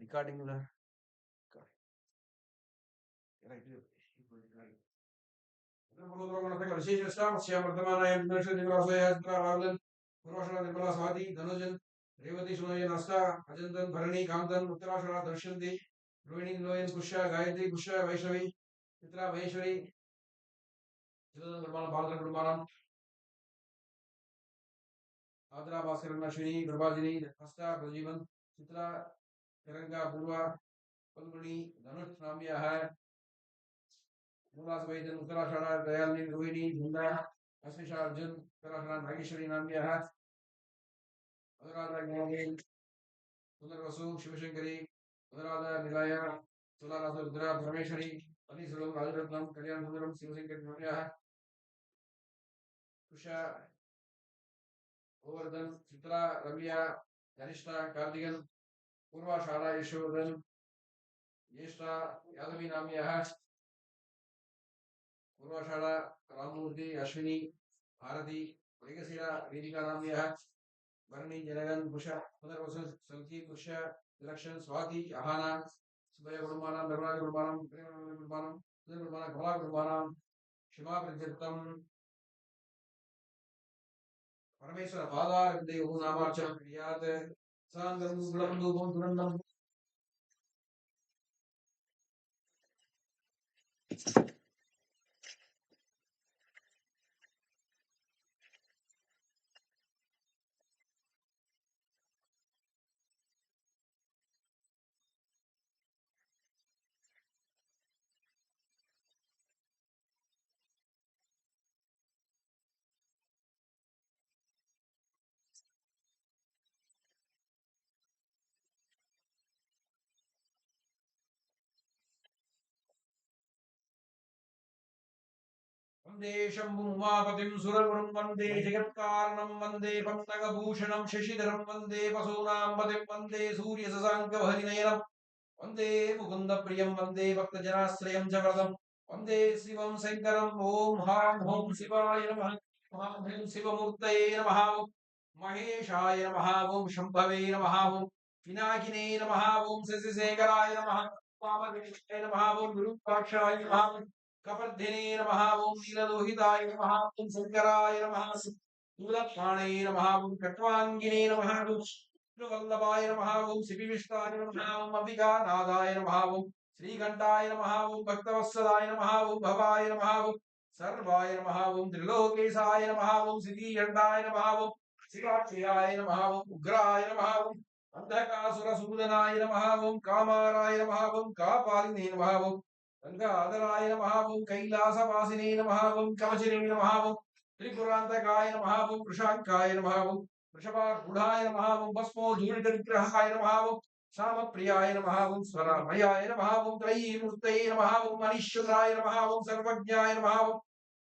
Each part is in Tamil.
recording the धनुजन रेवती सुनोय नष्टा अजंतन भरणी कांतन उत्तराषणा दर्शन्ति रोहिणी लोयन कुशा गायत्री कुशा वैष्णवी चित्रा महेश्वरी चित्रन निर्माण बालकर निर्माण आद्रा भास्कर अश्विनी प्रभाजिनी हस्ता प्रजीवन चित्रा तिरंगा पूर्वा पल्गुनी धनुष नाम्या है मूला सवेदन उत्तराषणा दयालिनी रोहिणी धुंदा अस्मिशा अर्जुन उत्तराषणा नागेश्वरी नाम्या है अनुराधा ज्ञानी पुनर्वसु शिवशंकरी अनुराधा निलया तुलाराधा रुद्रा परमेश्वरी अनिसुरम राजरत्नम कल्याण सुंदरम शिवशंकर नाम्या है कुशा गोवर्धन चित्रा रम्या धनिष्ठा कार्तिकन पूर्वाषाढ़ा यशोधन ज्येष्ठा यादवी नाम्या है पूर्वाषाढ़ा राममूर्ति अश्विनी भारती मृगशिरा वेदिका नाम्या है भरणी जनगन कुशा पुनर्वसु सल्की कुशा विलक्षण स्वाति आहाना सुबह गुरुमानम धर्मराज गुरुमानम गुरुमानम गुरुमानम कमला गुरुमानम शिवा प्रजतम परमेश्वर पादार देव नामार्चन क्रियात सांगम गुणम दूपम दुरंदम वंदे शंभुं उमापतिं सुरगुरुं वंदे जगत्कारणं वंदे पन्नगभूषणं शशिधरं वंदे वसूनां पतिं वंदे सूर्यशशाङ्कवहनिनयनं वंदे मुकुन्दप्रियं वंदे भक्तजनाश्रयं च वरदं वंदे शिवं शङ्करं ॐ हां ॐ शिवाय नमः ॐ ह्रीं शिवमूर्तये नमः महेशाय नमः ॐ शम्भवे नमः ॐ पिनाकिने नमः ॐ शशिशेखराय नमः वामदेवाय नमः ॐ विरूपाक्षाय नमः कपर्धिने नमः ॐ नीललोहिताय नमः ॐ शंकराय नमः शूलपाणे नमः ॐ खट्वाङ्गिने नमः ॐ वल्लभाय नमः ॐ शिपिविष्टाय नमः ॐ अंबिकानाथाय नमः ॐ श्रीकण्ठाय नमः ॐ भक्तवत्सलाय नमः ॐ भवाय नमः ॐ सर्वाय नमः ॐ त्रिलोकेशाय नमः ॐ श्रीकण्ठाय नमः ॐ शिवाक्षयाय नमः ॐ उग्राय नमः ॐ अंधकासुरसूदनाय नमः ॐ कामाराय नमः ॐ कापालिने नमः ॐ गंगाधराय नमः ॐ कैलासवासिने नमः ॐ कवचिने नमः ॐ त्रिपुरान्तकाय नमः ॐ वृषाङ्काय नमः ॐ वृषभारूढाय नमः ॐ भस्मोद्धूलितविग्रहाय नमः ॐ श्यामप्रियाय नमः ॐ स्वरामयाय नमः ॐ त्रयीमूर्तये नमः ॐ मनीश्वराय नमः ॐ सर्वज्ञाय नमः ॐ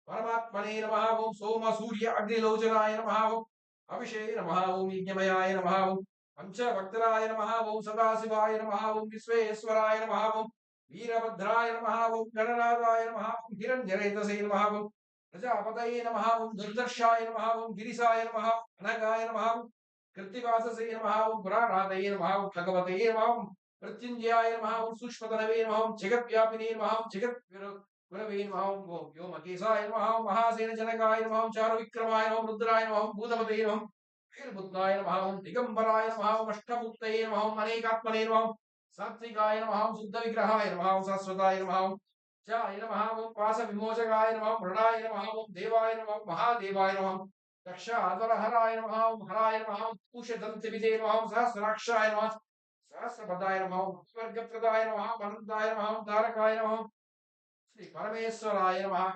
परमात्मने नमः ॐ सोम सूर्य अग्निलोचनाय नमः ॐ अभिषे नमः ॐ यज्ञमयाय नमः ॐ पंचभक्तराय नमः ॐ सदाशिवाय नमः ॐ विश्वेश्वराय नमः ॐ वीरभद्राय नमः ॐ गणनाथाय नमः ॐ हिरण्यरेतसे नमः ॐ प्रजापतये नमः ॐ दुर्दर्शाय नमः ॐ गिरिशाय नमः अनगाय नमः ॐ कृत्तिवाससे नमः ॐ पुराणादये नमः ॐ भगवते नमः ॐ मृत्युंजयाय नमः ॐ सूक्ष्मतनवे नमः ॐ जगद्व्यापिने नमः ॐ जगद्गुरवे नमः ॐ व्योमकेशाय नमः ॐ महासेनजनकाय नमः ॐ चारुविक्रमाय नमः ॐ रुद्राय नमः ॐ भूतपते नमः ॐ वीरभद्राय नमः ॐ दिगंबराय नमः ॐ अष्टमूर्तये नमः ॐ अनेकात्मने नमः ॐ सात्विकाय नमः ॐ शुद्धविग्रहाय नमः ॐ शाश्वताय नमः ॐ चाय नमः ॐ पाशविमोचकाय नमः ॐ मृणाय नमः ॐ देवाय नमः ॐ महादेवाय नमः ॐ दक्षाधरहराय नमः ॐ हराय नमः ॐ कुशदन्तविदे नमः ॐ सहस्राक्षाय नमः सहस्रपदाय नमः ॐ स्वर्गप्रदाय नमः ॐ अनन्ताय नमः ॐ तारकाय नमः ॐ श्री परमेश्वराय नमः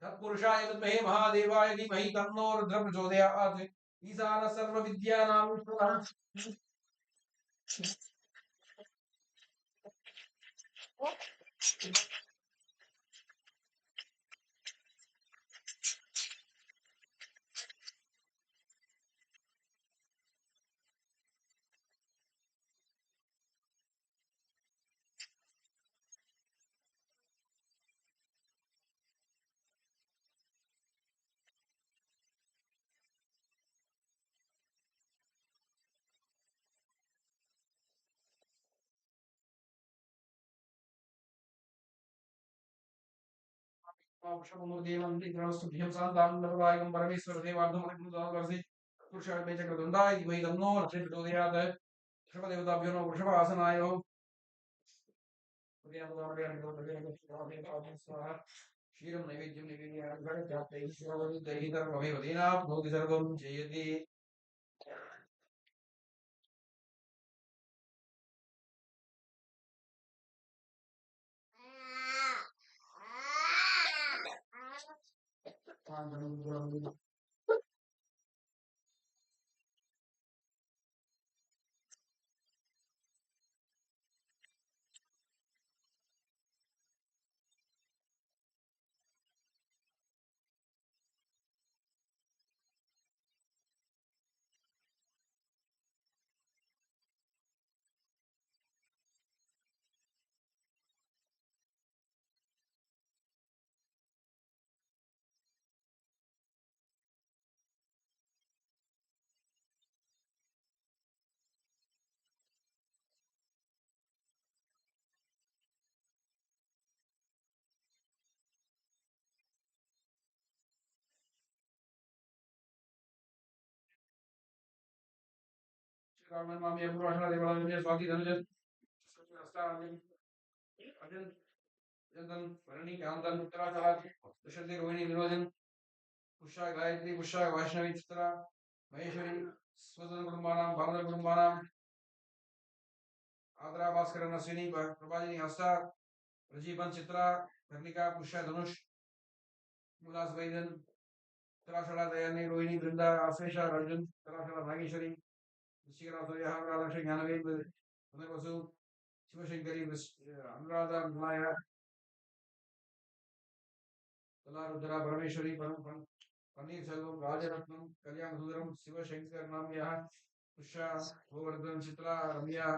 तत्पुरुषाय विद्महे महादेवाय धीमहि तन्नो रुद्रः प्रचोदयात् ईशानः सर्वविद्यानां वृषभमुदेवं परमेश्वर देवार्धमनकृतावर्षि पुरुषार्थमेचक्रदण्डाय वै तन्नो लक्ष्मी प्रचोदयात् वृषभदेवताभ्यो नमः वृषभासनाय क्षीरं नैवेद्यं निवेदयामि भवति सर्वं जयति मामी पूर्वाषाढ़ देवालय स्वाति धनुजन अर्जुन जंतन भरणी कांतन उत्तराषाढ़ दशरथी रोहिणी विनोदन पुष्या गायत्री पुष्या वैष्णवी चित्रा महेश्वरी स्वतंत्र कुटुंबानां भारत कुटुंबानां आद्रा भास्कर अश्विनी प्रभाजिनी हस्ता रजीवन चित्रा कर्णिका पुष्या धनुष मुलास वैदन उत्तराषाढ़ दयानी रोहिणी वृंदा आश्लेषा अर्जुन उत्तराषाढ़ नागेश्वरी ऋषिकरा लक्ष्मी ज्ञानवेद पुनर्वसु शिवशंकरी अनुराधा मलाया कलारुद्रा परमेश्वरी पन्नीर सेल्वम राजरत्नम कल्याण सुंदरम शिवशंकर नाम्यः पुष्या गोवर्धन चित्रा रम्या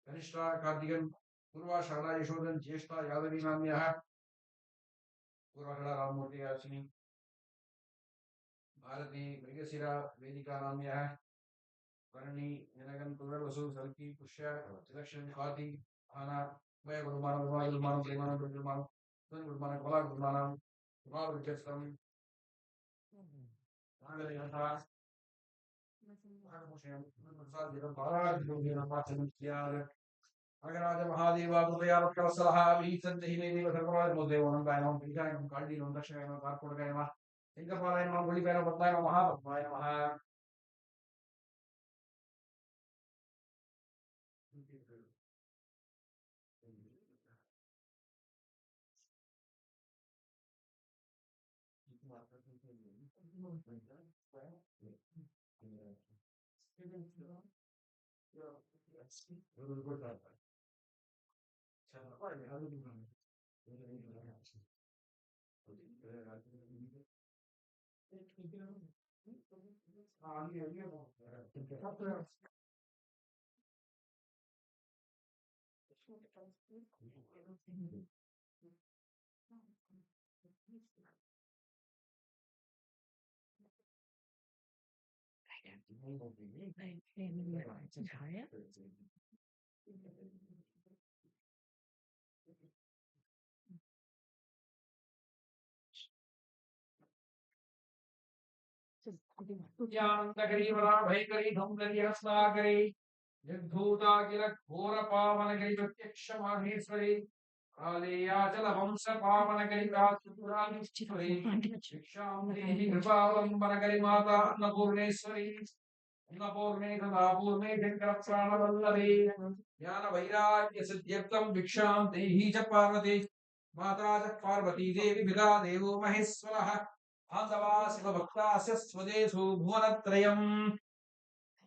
कनिष्ठा कार्तिकन पूर्वाषाढ़ा यशोधन ज्येष्ठा यादवी नाम्यः पूर्वाषाढ़ा राममूर्ति अश्विनी भारती मृगशिरा वेदिका नाम्यः भरणी जनगन पुनर्वसु सल्की पुष्या त्रिदक्षिण स्वाति आना मय गुरुमानम गुरुमानम कोला गुरुमानम गुरुमावृजस्तम नागरिकता नागराज महादेवा कृपया रक्षवत्सलः वीसन्ति मे देव सर्वराज देवनं गायनं पीठायनं काण्डीनं दक्षिणायनं कार्कोटकाय नमः सिंहपालाय नमः गुलिकाय नमः पद्माय नमः पद्माय नमः ज्ञानकरी वरा भयकरी धूमकरी रत्नाकरी निर्धूता किल घोर पावनकरी प्रत्यक्ष माहेश्वरी कालेयाचल वंश पावनकरी राजपुराधीश्वरी शिक्षां देहि कृपावलंबनकरी माता अन्नपूर्णेश्वरी अन्नपूर्णे सदापूर्णे शंकर प्राणवल्लभे ज्ञान वैराग्य सिद्ध्यर्थं भिक्षां देहि च पार्वती माता च पार्वती देवी पिता देवो महेश्वरः बांधवा शिवभक्तास्य स्वदेशो भुवनत्रयम्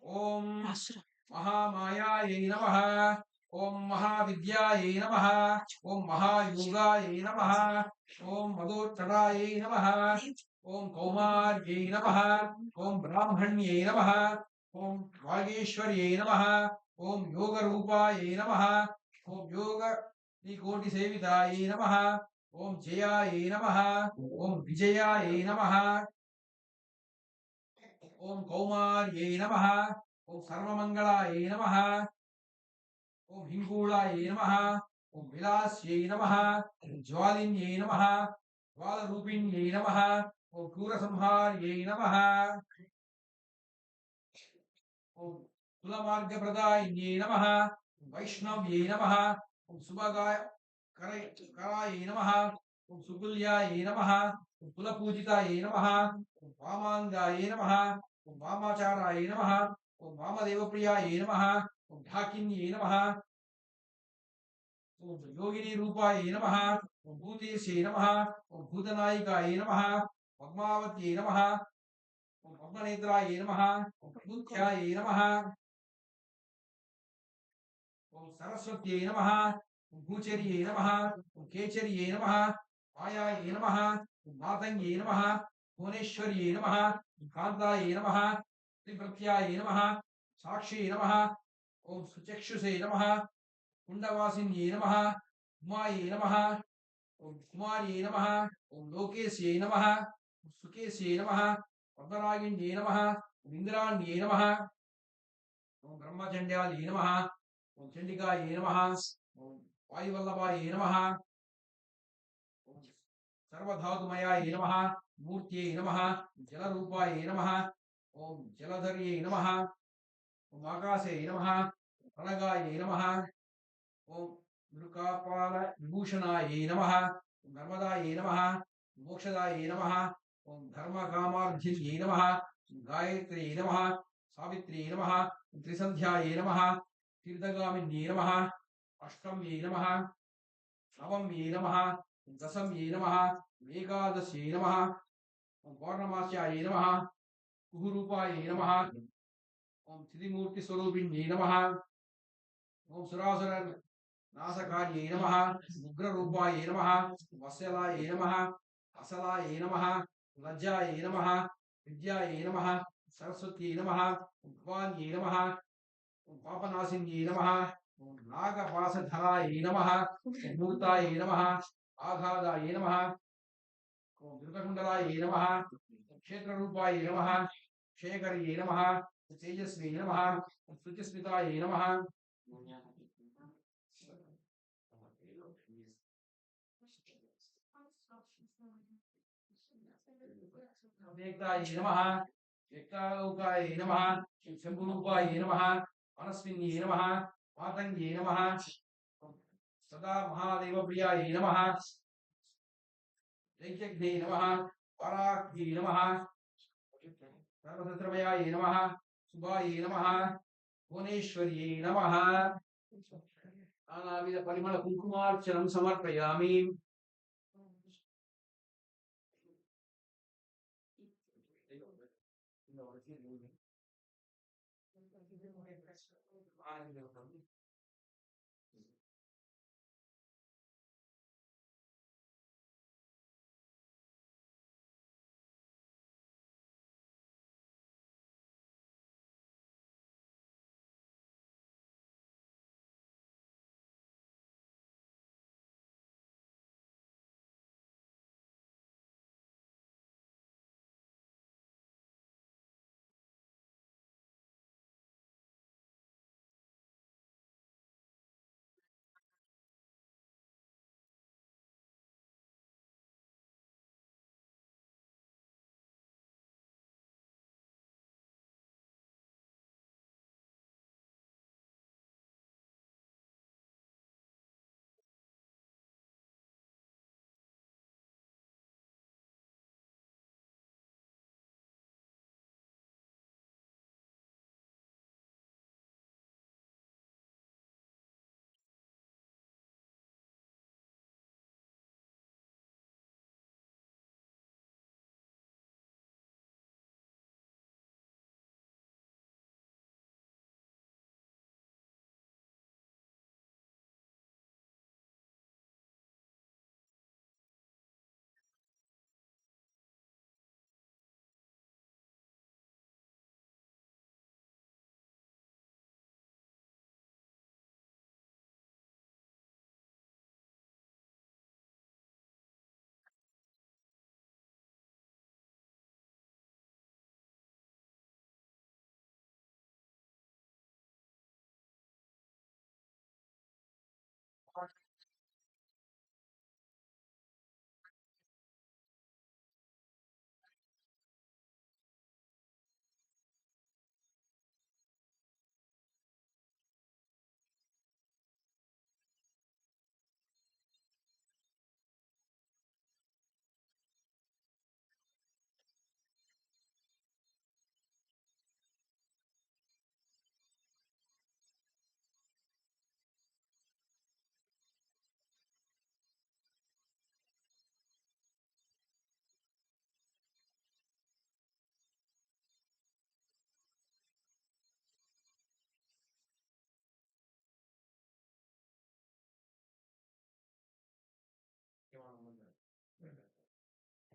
ओम महामायायै नमः ओम महाविद्यायै नमः ओम महायोगायै नमः ओम मदोच्चरायै नमः ओम कौमार्यै नमः ओम ब्राह्मण्यै नमः ओम वागीश्वर्यै नमः ओम योगरूपायै नमः ओम योग कोटिसेवितायै नमः ओम जयायै नमः ओम विजयायै नमः ओम कौमार्यै नमः ओम सर्वमंगलायै नमः ओम हिंगूलायै नमः ओम विलास्यै नमः ज्वालिन्यै नमः ज्वालरूपिण्यै नमः ॐ क्रूरसंहार्यै नमः ॐ कुलमार्गप्रदायिन्यै नमः वैष्णव्यै नमः ॐ सुभगाय करायै नमः ॐ सुकुल्यायै नमः ॐ कुलपूजितायै नमः ॐ वामाङ्गायै नमः ॐ वामाचारायै नमः ॐ वामदेवप्रियायै नमः ॐ ढाकिन्यै नमः ॐ योगिनीरूपायै नमः ॐ भूतेशै नमः ॐ भूतनायिकायै नमः पद्मावत्यै नमः ॐ पद्मनेत्रायै नमः ॐ प्रबुद्ध्यायै नमः ॐ सरस्वत्यै नमः ॐ भूचर्यै नमः ॐ केचर्यै नमः मायायै नमः ॐ मातङ्ग्यै नमः भुवनेश्वर्यै नमः ॐ कान्तायै नमः त्रिप्रत्यायै नमः साक्ष्यै नमः ॐ सुचक्षुषे नमः कुण्डवासिन्यै नमः उमायै नमः ॐ कुमार्यै नमः ॐ लोकेश्यै नमः ॐ सुकेश्यै नमः पद्मनागिन्यै नमः ॐ इन्द्राण्यै नमः ॐ ब्रह्मचण्ड्यायै नमः ॐ चण्डिकायै नमः ॐ वायुवल्लभायै नमः ॐ सर्वधातुमयायै नमः मूर्त्यै नमः जलरूपायै नमः ॐ जलधर्यै नमः ॐ आकाशै नमः प्रणगायै नमः ॐ नृकापालविभूषणायै नमः ॐ नर्मदायै नमः मोक्षदायै नमः ॐ धर्मकामार्थिन्यै नमः गायत्र्यै नमः सावित्र्यै नमः त्रिसन्ध्यायै नमः तीर्थगामिन्यै नमः अष्टम्यै नमः नवम्यै नमः दशम्यै नमः एकादश्यै नमः पौर्णमास्यायै नमः कुहुरूपायै नमः ॐ त्रिमूर्तिस्वरूपिण्यै नमः ॐ सुरासुर नासकार्यै नमः उग्ररूपायै नमः वत्सलायै नमः असलायै नमः लज्जायै नमः विद्यायै नमः सरस्वत्यै नमः भवान्यै नमः पापनाशिन्यै नमः नागपाशधरायै नमः मूर्तायै नमः आघादायै नमः धृतकुण्डलायै नमः क्षेत्ररूपायै नमः शेखर्यै नमः तेजस्वी नमः शुचिस्मितायै नमः अव्यक्तायै नमः व्यक्तालोकायै नमः शम्भुरूपायै नमः मनस्विन्यै नमः मातङ्ग्यै नमः सदा महादेवप्रियायै नमः दैत्यज्ञै नमः पराख्यै नमः सर्वतन्त्रमयायै नमः सुभायै नमः भुवनेश्वर्यै नमः नानाविधपरिमलकुङ्कुमार्चनं समर्पयामि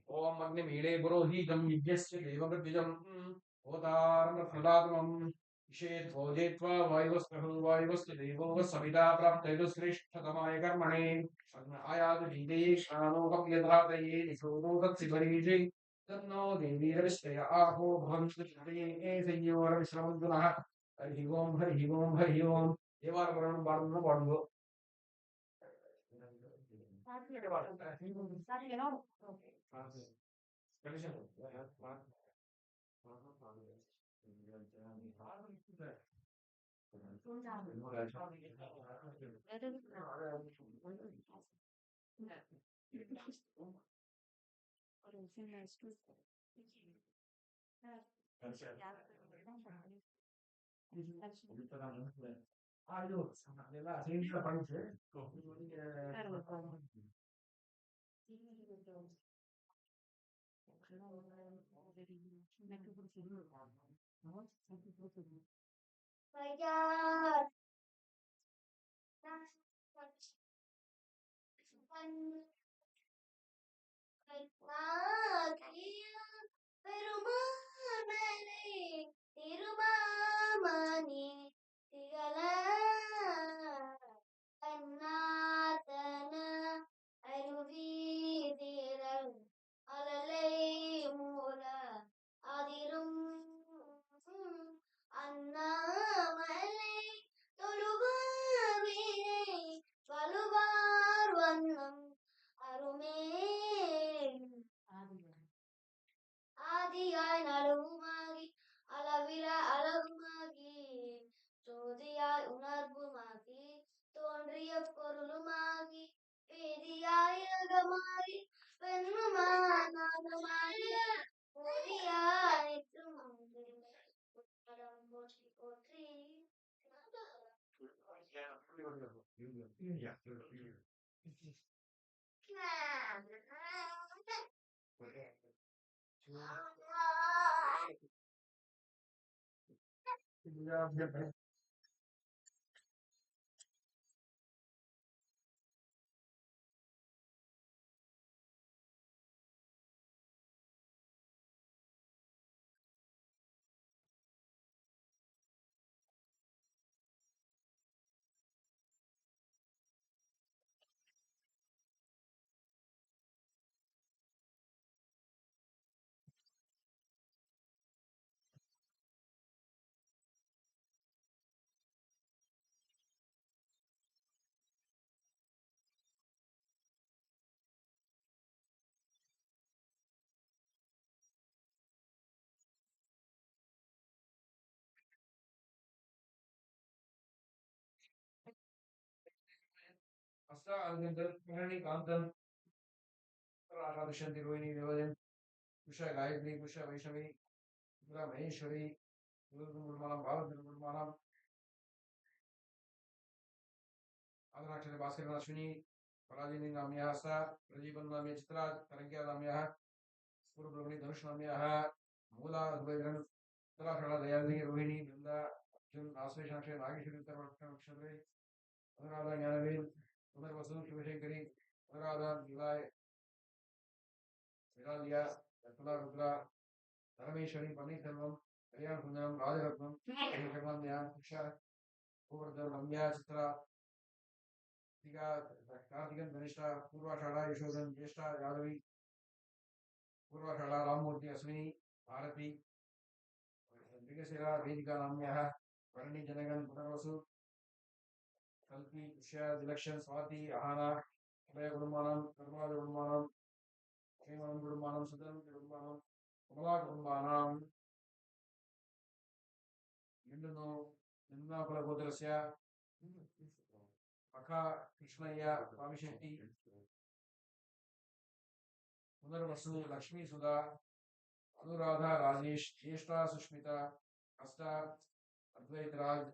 ओम अग्निमीळे पुरोहितं यज्ञस्य देवमृत्युजं होतारमप्रदातमं इषेत् भोजेत्वा वायुवस्तु देवो सविता प्राप्तैतु श्रेष्ठतमाय कर्मणे आयातु जीते श्राणोपव्यधातये निशोदो तत्सिबरीषि तन्नो देवीरविष्टय आहो भवन्तु संयोरविश्रमन्तुनः हरिः ओं हरिः ओं हरिः ओं देवारपुराणं पाडुनु திருமாமணி திகழ கண்ணாத்தன அருவீதிரல் அலலை மூல அதிரும் அண்ணாமலை தொழுவாவினை வலுவார் வண்ணம் அருமே ஆதியாய் நடுவுமாகி அளவில அழகுமாகி ஜோதியாய் உணர்வுமாகி தோன்றிய பொருளுமாகி வேதியாய் அகமாகி பெண்ணுமானாலுமாய் போதியாய் போற்றி போற்றி कांतन राधाकृष्ण रोहिणी देवजन उषा गायत्री उषा वैष्णवी दुर्गा महेश्वरी निर्माणम भारत निर्माणम आदराक्षर भास्कर अश्विनी पराजिनी नाम्याः सा प्रदीपन नाम्य चित्रा तरंग्या नाम्याः पूर्वब्रह्मणि धनुष नाम्याः मूला दुबैरन उत्तराखंड दयालिनी रोहिणी वृंदा अर्जुन आश्वेष नक्षत्र नागेश्वरी उत्तर नक्षत्र अनुराधा ज्ञानवेल पुनर्वसु शिवशंकरी अनुराधा निलय विरालिया रत्ना रुद्रा धर्मेश्वरी पन्नीरसेल्वम कल्याण सुंदरम राजरत्नम कर्मान्या उषा गोवर्धन रम्या चित्रा कार्तिकन धनिष्ठा पूर्वाषाढ़ा यशोधन ज्येष्ठा यादवी पूर्वाषाढ़ा राममूर्ति अश्विनी भारती मृगशिरा वेदिका नाम्याः वर्णी जनगण पुनर्वसु कल्पी उषा दिलक्षण स्वाति आहाना अभय कुटुंबानां कर्मराज कुटुंबानां श्रीमान कुटुंबानां सुदन कुटुंबानां कमला कुटुंबानां निन्नु निन्नाकुल गोत्रस्य अखा कृष्णय्य स्वामिशेट्टी पुनर्वसु लक्ष्मी सुधा अनुराधा राजेश ज्येष्ठा सुष्मिता अष्टा अद्वैत राज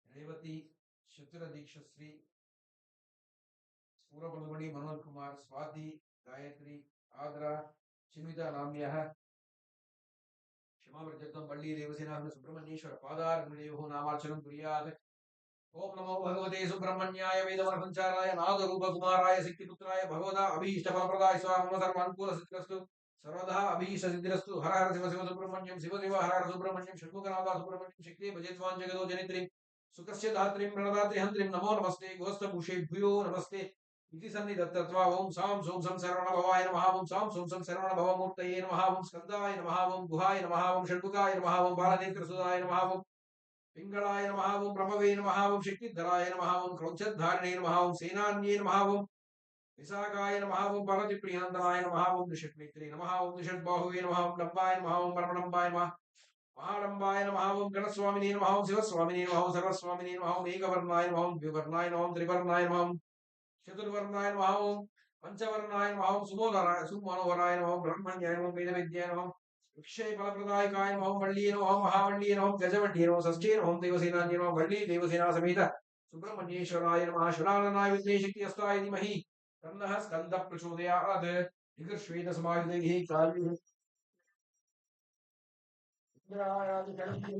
रेवती शत्रुर दीक्षश्री सूरबलमणि मनोज कुमार स्वाति गायत्री आद्रा चिन्विता नाम्याः क्षमाव्रजत्वं वल्ली देवसेना सुब्रह्मण्येश्वर पादारविन्दयोः नामार्चनं कुर्यात् ओम नमो भगवते सुब्रह्मण्याय वेदवरसञ्चाराय नादरूपकुमाराय सिद्धिपुत्राय भगवता अभीष्टफलप्रदाय स्वाहा सर्वानुकूलसिद्धिरस्तु सर्वदा अभीष्टसिद्धिरस्तु हर हर शिव शिव सुब्रह्मण्यं शिव शिव हर हर सुब्रह्मण्यं षण्मुखनाथ सुब्रह्मण्यं शक्ति भजेत्वां जगतो जनित्रीं सुखस्य धात्रीं प्रणदात्रिहन्त्रीं नमो नमस्ते गोस्तभूषेभ्यो नमस्ते इति सन्निधत्तत्वा ओम सां सों सं शरवणभवाय नमः ओम सां सों सं शरवणभवमूर्तये नमः ओम स्कन्दाय नमः ओम गुहाय नमः ओम षण्मुखाय नमः ओम बालनेत्रसुधाय नमः ओम पिंगलाय नमः ओम प्रभवे नमः ओम शक्तिधराय नमः ओम क्रौञ्चद्धारिणे नमः ओम सेनान्ये नमः ओम विशाखाय नमः ओम परतिप्रियन्दनाय नमः ओम निषट्नेत्रे नमः ओम निषट्बाहुवे नमः ओम लम्बाय नमः ओम परमलम्बाय नमः महालम्बाय नमः ओम गणस्वामिने नमः ओम शिवस्वामिने नमः ओम सर्वस्वामिने नमः ओम एकवर्णाय नमः ओम द्विवर्णाय नमः ओम त्रिवर्णाय नमः ओम चतुर्वर्णाय नमः ओम पंचवर्णाय नमः ओम सुमनोहराय नमः ओम ब्रह्मण्याय नमः ओम वेदविद्याय नमः ओम विक्षय फलप्रदायकाय नमः ओम वल्लिये नमः ओम महावल्लिये नमः ओम गजवल्लिये नमः ओम षष्ठे नमः ओम देवसेनान्ये नमः वल्ली देवसेना समेत सुब्रह्मण्येश्वराय नमः शुराननाय विद्महे शक्ति अस्ताय धीमहि तन्नः स्कन्दः प्रचोदयात् निकृष्वेद समायुधैः कालिः इंद्रायादि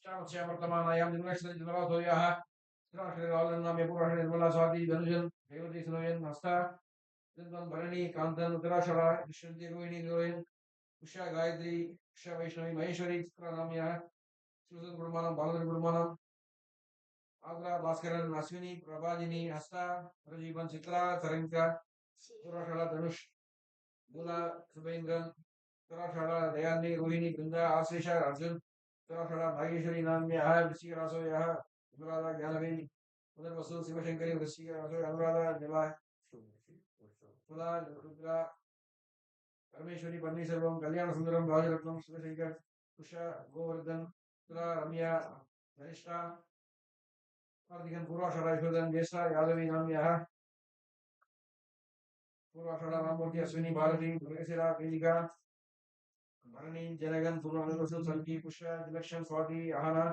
श्यामश्यामर्तमानायां निर्मलस्वराधोयाः श्रीराशनाम्य पुराण निर्मला स्वाति धनुजन देवती सुनोयन हस्ता चिंतन भरणी कांतन उत्तराषढ़ा दृश्यंती रोहिणी निरोयन उषा गायत्री उषा वैष्णवी महेश्वरी चित्रा नाम्याः सुरसन गुरुमानम बालदर गुरुमानम आग्रा भास्करन अश्विनी प्रभाजिनी हस्ता प्रजीवन चित्रा तरंगा उत्तराषढ़ा धनुष मूला शुभेंद्रन उत्तराषढ़ा दयानी रोहिणी बृंदा आश्लेषा अर्जुन उत्तराषढ़ा भागेश्वरी नाम्याः वृश्चिक रासोयाः अनुराधा ज्ञानवेणी पुनर्वसु शिवशंकरी वृश्चिक रासो अनुराधा निला तुला रुद्रा परमेश्वरी पन्नीरसेल्वम कल्याण सुंदरम राजरत्नम शिवशंकर उषा गोवर्धन तुला रम्या धनिष्ठा कार्तिकन पूर्वाषाढ़ा यशोधन ज्येष्ठा यादवी नाम्याः पूर्वाषाढ़ा राममूर्ति अश्विनी भारती मृगशिरा वेदिका भरणी जनगण पूर्वाषाढ़ा संकी पुष्य विलक्षण स्वाति आहना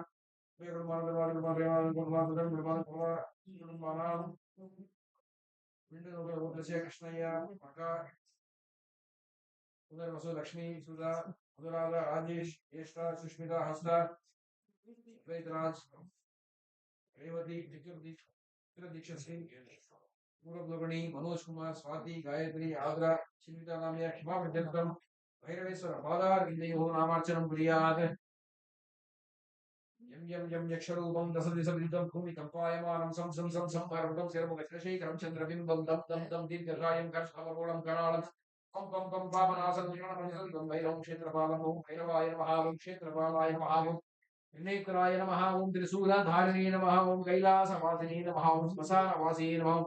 गुरुमान गुरुमान गुरुमान प्रेमान गुरुमान सुदन गुरुमान कुमा गुरुमानाम विंडो उद्देश्य कृष्णయ్య मका पुनर्वसु लक्ष्मी सुधा अनुराधा राजेश ज्येष्ठा सुष्मिता हंसदा वेदराज रेवती दीक्षित सिंह पूर्वग्लोकणी मनोज कुमार स्वाति गायत्री आग्रा चिन्विता नाम्या क्षमा विद्यर्थम भैरवेश्वर पादार विंदयोः नामार्चनं कुर्यात् यं यं यं यक्षरूपं दशदिशविदितं भूमिकम्पायमानं सं सं सं सं पार्वतं शिरमुखशेखरं चन्द्रबिम्बं दं दं दं दीर्घकायं कर्षावरोणं कराळं पं पं पं पापनासं विषणमनिसं भैरवं क्षेत्रपालं ॐ भैरवाय नमः ॐ क्षेत्रपालाय नमः ॐ त्रिनेत्राय नमः ॐ त्रिशूलधारिणे नमः ॐ कैलासवासिने नमः ॐ श्मशानवासिने नमः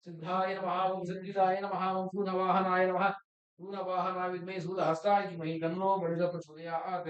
सिद्धाय नमः ॐ सिद्धिदाय नमः ॐ शूलवाहनाय नमः शूलवाहनाय विद्महे शूलहस्ताय धीमहि तन्नो बलिः प्रचोदयात्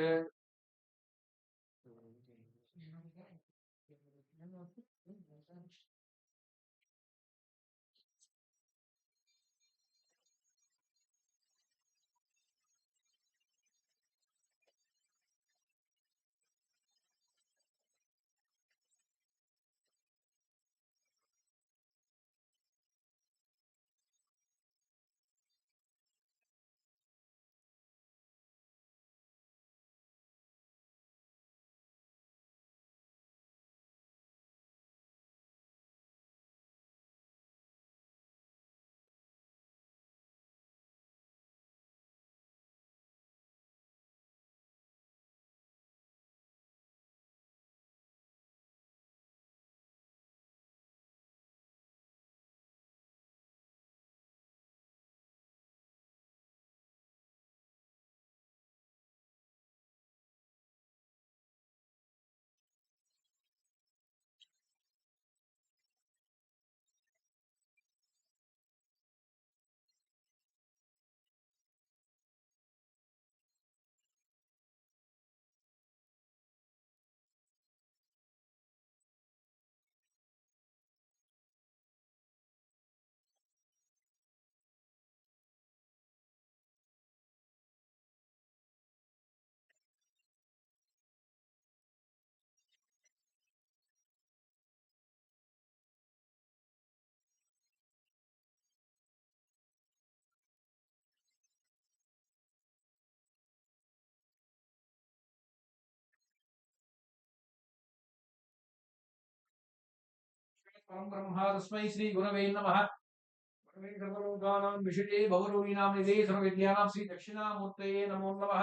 परं ब्रह्म तस्मै श्री गुरवे नमः परमे सर्वलोकानां विषये भवरोगिणां निधे सर्वविद्यानां श्री दक्षिणामूर्तये नमो नमः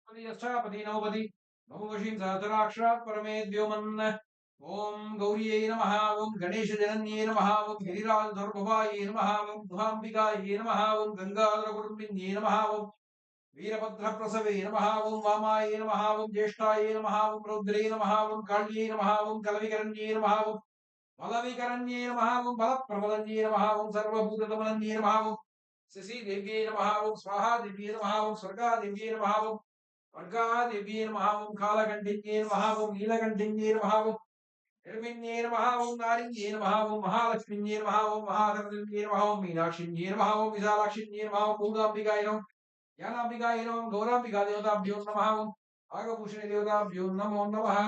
यश्चापति नवपति नववशीं सहस्राक्षरात् परमे द्योमन् ओम गौर्यै नमः ओम गणेशजनन्यै नमः ओम गिरिराजधर्मभायै नमः ओम दुहाम्बिकायै नमः ओम गंगाधरकुटुम्बिन्यै नमः ओम वीरभद्रप्रसवे नमः ओम वामायै नमः ओम ज्येष्ठायै नमः ओम रौद्रे नमः ओम काళ్यै नमः ओम कलविकरण्यै नमः ओम बलविकरण्यै नमः ओम बलप्रबलन्यै नमः ओम सर्वभूतदमनन्यै नमः ओम शशि देव्यै नमः ओम स्वाहा देव्यै नमः ओम स्वर्गा देव्यै नमः ओम वर्गादेव्यै नमः ओम कालकण्ठिन्यै नमः ओम नीलकण्ठिन्यै नमः ओम निर्विण्ये नमः ओम नारिण्ये नमः ओम महालक्ष्मीन्ये नमः ओम महाधरण्ये नमः ओम मीनाक्षिन्ये नमः ओम विशालाक्षिन्ये नमः ओम मूकाम्बिकाय नमः ज्ञानाम्बिकाय नमः गौराम्बिका देवताभ्यो नमः ओम आगभूषणे देवताभ्यो नमो नमः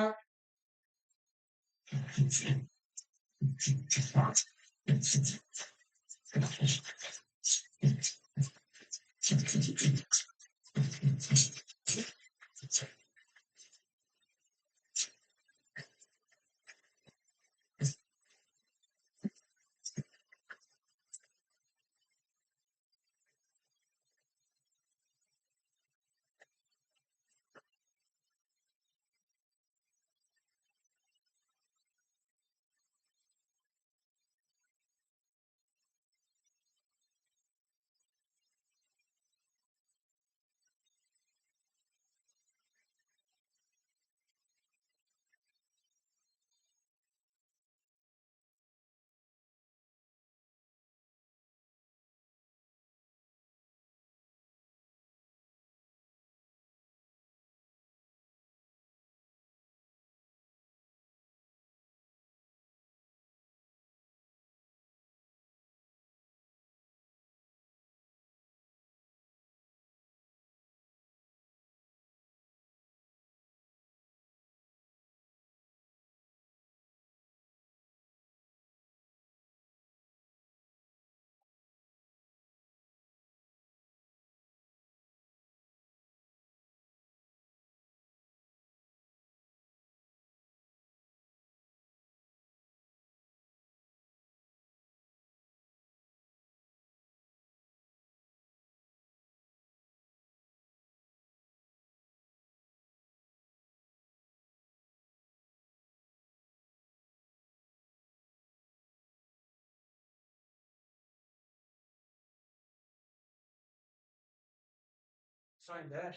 Sign that.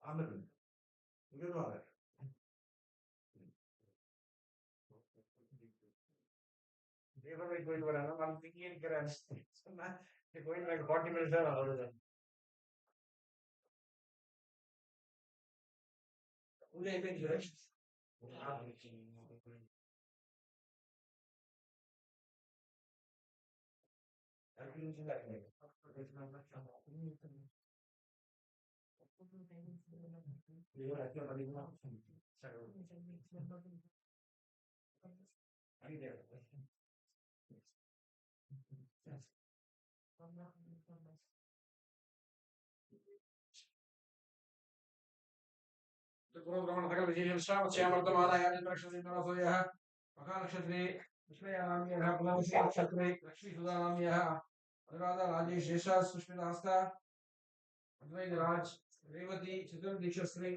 ಆಮೇಲೆ ದೇವರಿಗೆ ಹೋಗಿ ಬರೋಣ ನಾನು ತಿಂಗಿ going like 40 minutes already. Only I think directions. महानक्षत्रे कृष्णयानाम्यः पुनर्वसुनक्षत्रे लक्ष्मीसुधानाम्यः Anuradha Rajesh शेषा सुष्मितास्ता अद्वैतराज रेवती चतुर्दीक्षश्री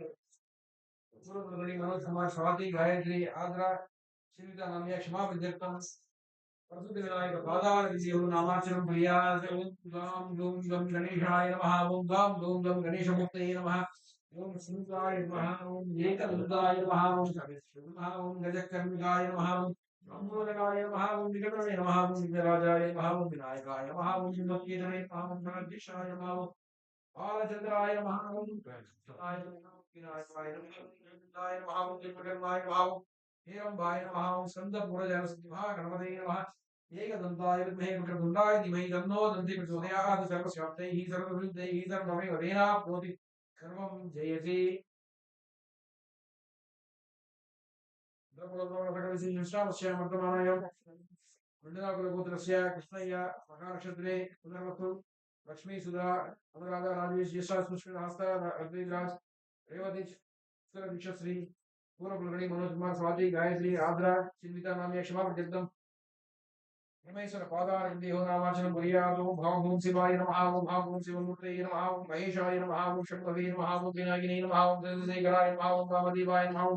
पूर्वप्रगणि मनोज कुमार स्वाति गायत्री आद्रा श्रीविता नाम्या क्षमा विद्यर्थम प्रस्तुति विनायक पादार विधि नामाचरण प्रियाद ओम गूं गम गणेशाय नमः ओम गां गूं गम गणेशमूर्तये नमः ओम सुंदराय नमः ओम एकदंताय नमः ओम नमः ओम गजकर्णिकाय नमः ओम ब्रह्मोदकाय नमः ओम विकटवे नमः ओम विघ्नराजाय नमः ओम विनायकाय नमः ओम विमोचनाय नमः ओम जगदीशाय नमः ओम बालचंद्राय नमः ओम कृष्णाय नमः विनायकाय नमः गोविंदाय नमः ओम त्रिपुरनाय नमः ओम हेरंबाय नमः ओम स्कंदपुरजय सिंहा गणपतये नमः एकदन्ताय विद्महे वक्रतुण्डाय धीमहि तन्नो दन्ति प्रचोदयात् सर्वस्याप्तैः सर्वविद्यैः सर्वमेव तेनाप्नोति सर्वं जयति द्रवलोकविश्रामस्यामर्तमानाय वृन्दाकुलपुत्रस्य कृष्णय्य महानक्षत्रे पुनर्वसु लक्ष्मीसुधा अनुराधा राजेश यशा सुष्मितहस्ता अद्वैतराज रेवती उत्तरदीक्षश्री पूर्वकुलकर्णी मनोज कुमार स्वाति गायत्री आद्रा चिन्विता नाम्या क्षमा प्रत्यर्थम परमेश्वर पादारविंदेहो नामाचनं कुर्यात् ओं भां भूं शिवाय नमः ओं भां भूं शिवमूर्तये नमः ओं महेशाय नमः ओं शम्भवे नमः ओं विनायिने नमः ओं चन्द्रशेखराय नमः ओं वामदेवाय नमः ओं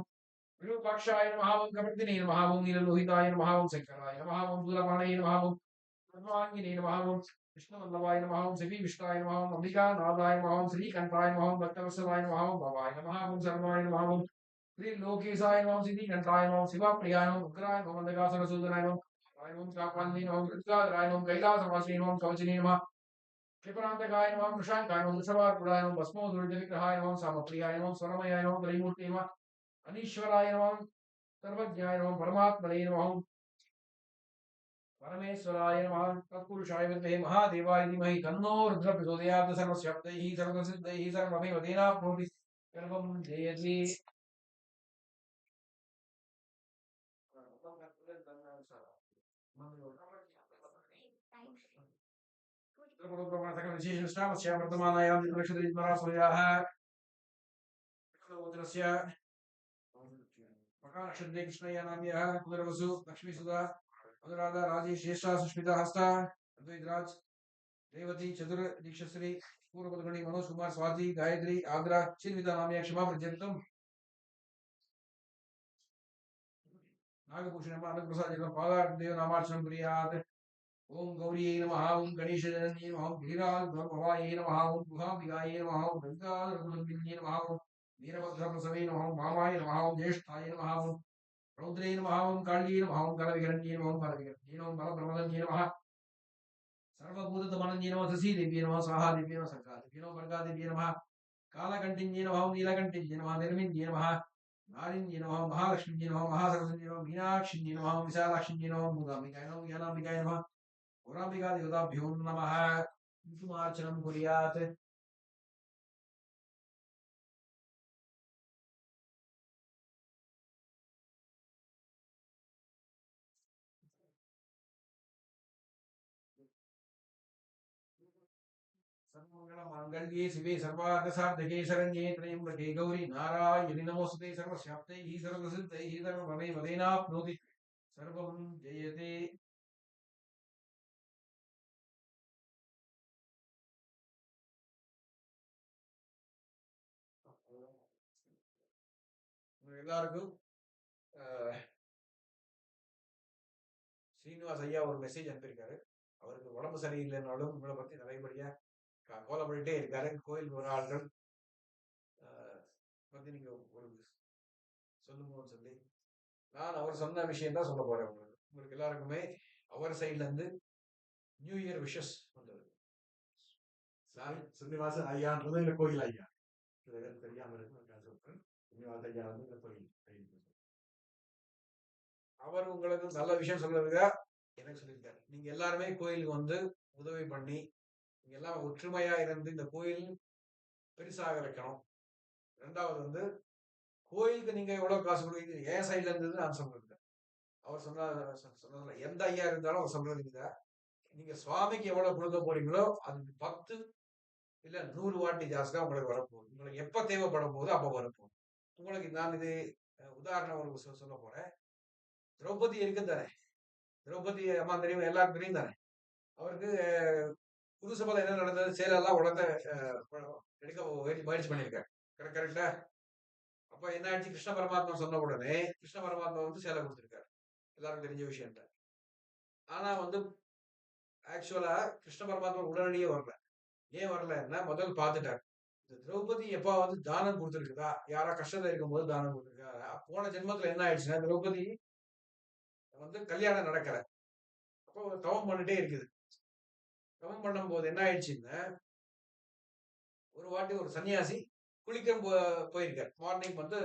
विरूपाक्षाय नमः ओं कपर्दिने नमः ओं नीललोहिताय नमः ओं शङ्कराय नमः ओं दूरपाणये नमः ओं सर्वाङ्गिने नमः ओं कृष्णवल्लभाय नमः ओं श्रीविष्टाय नमः ओं अम्बिकानाथाय नमः ओं श्रीकण्ठाय नमः ओं भक्तवत्सलाय नमः ओं भवाय नमः ओं सर्वाय नमः ओं श्रीलोकेशाय नमः ओं सिद्धिकण्ठाय नमः ओं शिवप्रियाय नमः उग्राय नमः मन्दगासुरसूदनाय नमः ओम चापान्नी ओम ऋत्विकाय ओम कैलासवासिनी ओम कवचिनी नमः क्षिपरान्तकाय नमः कृशाङ्काय ओम वृषभार्कुडाय ओम भस्मोदुर्जविग्रहाय ओम सामप्रियाय ओम स्वरमयाय ओम त्रयमूर्ति नमः अनीश्वराय नमः सर्वज्ञाय नमः परमात्मने नमः परमेश्वराय नमः तत्पुरुषाय विद्महे महादेवाय धीमहि तन्नो रुद्रः प्रचोदयात् सर्वस्याप्तैः सर्वसिद्धैः सर्वमेव तेनाप्नोति सर्वं जयति विशेषश्रावस्यां वर्तमानायां नक्षत्रेश्वरासोयाः उत्तरस्य महानक्षत्रे कृष्णयानाम्यः पुनर्वसु लक्ष्मीसुधा अनुराधा राजेश शेषा सुष्मिता हस्ता अद्वैतराज रेवती चतुर्दीक्षश्री पूर्वकुलकर्णी मनोज कुमार स्वाति गायत्री आद्रा चिन्विता नाम्या क्षमा प्रत्यर्थम नागभूषणम् अनुप्रसादितं पादार्देव नामार्चनं कुर्यात् ओम गौरी नमः ओम गणेशजनन्यै नमः ओम गिरिराजभवायै नमः ओम गुहाम्बिकायै नमः ओम गङ्गाधरकुलम्बिन्यै नमः ओम वीरभद्रप्रसवे नमः ओम वामाय नमः ओम ज्येष्ठाय नमः ओम रौद्रे नमः ओम काళ్यै नमः ओम करविकरण्यै नमः ओम बलविकरण्यै नमः बलप्रमदन्यै नमः सर्वभूततमनन्यै नमः शशीदेव्यै नमः स्वाहादेव्यै नमः सर्गादेव्यै नमः वर्गादेव्यै नमः कालकण्ठिन्यै नमः ओम नीलकण्ठिन्यै नमः निर्मिन्यै नमः नारिन्यै नमः महालक्ष्मीन्यै नमः महासरस्वत्यै नमः मीनाक्षिन्यै नमः विशालाक्षिन्यै नमः मूकाम्बिकाय नमः ज्ञानाम्बिकाय नमः पुराम्बिका देवताभ्यो नमः कुसुमार्चनं कुर्यात् सर्वमङ्गलमाङ्गल्ये शिवे सर्वार्थसाधके शरण्ये त्र्यम्बके गौरी नारायणि नमोऽस्तुते सर्वस्याप्तैः सर्वसिद्धैः सर्वमेव तेनाप्नोति सर्वं जयते எல்லாருக்கும் ஸ்ரீனிவாஸ் ஐயா ஒரு மெசேஜ் அனுப்பியிருக்காரு. அவருக்கு உடம்பு சரியில்லைனாலும் உங்களை பத்தி நிறையபடியா கோலப்பட்டுட்டே இருக்காரு. கோயில் போற ஆள்கள் பத்தி நீங்க ஒரு சொல்லுங்கன்னு சொல்லி நான் அவர் சொன்ன விஷயம் தான் சொல்ல போறேன். உங்களுக்கு எல்லாருக்குமே அவர் சைட்ல இருந்து நியூ இயர் விஷஸ் வந்தது. சாரி, ஸ்ரீனிவாச ஐயான்றது இந்த கோயில் ஐயா. தெரியாம இருக்கு. ஸ்ரீனிவாச ஐயா வந்து இந்த கோயில். அவர் உங்களுக்கு நல்ல விஷயம் சொல்றதுக்கா எனக்கு சொல்லியிருக்காரு. நீங்க எல்லாருமே கோயிலுக்கு வந்து உதவி பண்ணி நீங்க எல்லாம் ஒற்றுமையா இருந்து இந்த கோயில் பெருசாக வைக்கணும். ரெண்டாவது வந்து கோயிலுக்கு நீங்க எவ்வளவு காசு கொடுக்குறீங்க என் சைட்ல இருந்து நான் சொல்றேன். அவர் சொன்னதுல எந்த ஐயா இருந்தாலும் அவர் சொல்றது இல்ல. நீங்க சுவாமிக்கு எவ்வளவு கொடுக்க போறீங்களோ அது 10 இல்ல 100 வாட்டி ஜாஸ்தியா உங்களுக்கு வரப்போகுது. உங்களுக்கு எப்ப தேவைப்படும் போது அப்ப வரப்போகுது. உங்களுக்கு நான் இது உதாரணம் ஒரு சொல்ல போறேன். திரௌபதி இருக்கு தானே, திரௌபதி அம்மா தெரியும், எல்லாருக்கும் தெரியும் தானே. அவருக்கு புது சபையில என்ன நடந்தது, சேலெல்லாம் உடனே எடுக்க முயற்சி பண்ணியிருக்காரு. கரெக்டா? அப்ப என்ன ஆயிடுச்சு, கிருஷ்ண பரமாத்மா சொன்ன உடனே கிருஷ்ண பரமாத்மா வந்து சேலை கொடுத்திருக்காரு. எல்லாருக்கும் தெரிஞ்ச விஷயம். ஆனா வந்து ஆக்சுவலா கிருஷ்ண பரமாத்மா உடனடியே வரல. ஏன் வரலன்னா முதல் பார்த்துட்டாரு. இந்த திரௌபதி எப்பாவது தானம் கொடுத்துருக்குதா, யாரா கஷ்டத்துல இருக்கும்போது தானம் கொடுத்துருக்கா. போன ஜென்மத்துல என்ன ஆயிடுச்சுன்னா திரௌபதி வந்து கல்யாணம் நடக்கல. அப்போ தவம் பண்ணிட்டே இருக்குது. தவம் பண்ணும் போது என்ன ஆயிடுச்சுன்னா ஒரு வாட்டி ஒரு சன்னியாசி குளிக்க போயிருக்கார். மார்னிங் வந்து